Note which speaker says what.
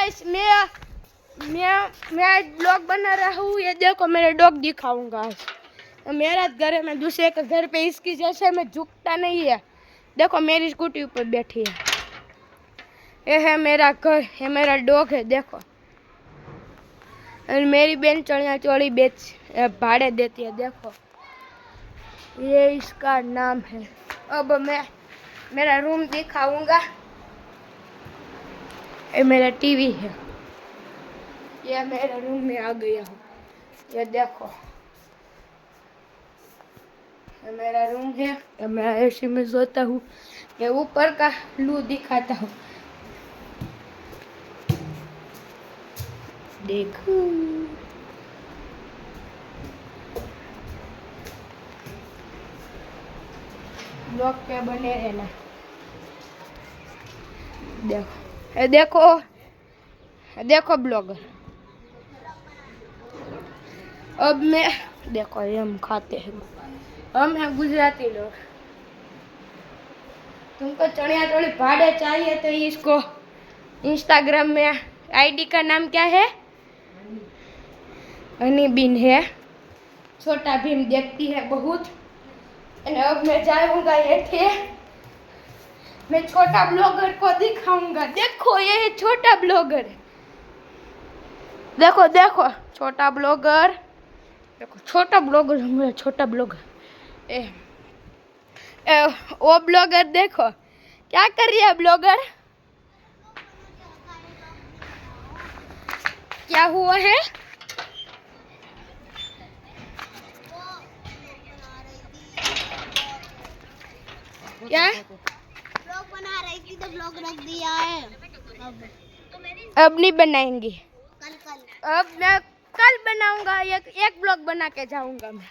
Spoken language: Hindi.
Speaker 1: गाइस मैं आज ब्लॉग बना रहा हूँ। ये देखो मेरे डॉग दिखाऊंगा आज। मेरा घर है, मैं दूसरे के घर पे इसकी जैसे मैं झुकता नहीं है। देखो मेरी स्कूटी ऊपर बैठी है। ये है मेरा घर, ये मेरा डॉग है देखो। और मेरी बहन चढ़िया चौड़ी भाड़े देती है देखो। ये इसका नाम है। अब मैं मेरा रूम दिखाऊंगा। ये मेरा टीवी है। ये मेरा रूम में आ गया हूँ। ये देखो ये मेरा रूम है। ये मैं एसी में सोता हूँ। ये ऊपर का लू दिखाता हूँ। देखो ब्लॉग पे बने रहना। देखो देखो ब्लॉगर। अब मैं देखो ये हम खाते हैं। हम हैं गुजराती लोग। तुमको चनिया चोली भाड़े चाहिए तो इसको इंस्टाग्राम में आईडी का नाम क्या है? हनी बीन है। छोटा भीम देखती है बहुत। अब मैं जाऊंगा ये मैं छोटा ब्लॉगर को दिखाऊंगा। देखो ये है छोटा ब्लॉगर। देखो देखो छोटा ब्लॉगर। देखो छोटा ब्लॉगर हमारा छोटा ब्लॉगर। वो ब्लॉगर देखो क्या कर रही है ब्लॉगर। क्या हुआ है? क्या
Speaker 2: ब्लॉग बना रही थी तो ब्लॉग रख दिया है।
Speaker 1: अब नहीं बनाएंगे।
Speaker 2: कल
Speaker 1: अब मैं कल बनाऊंगा। एक ब्लॉग बना के जाऊंगा मैं।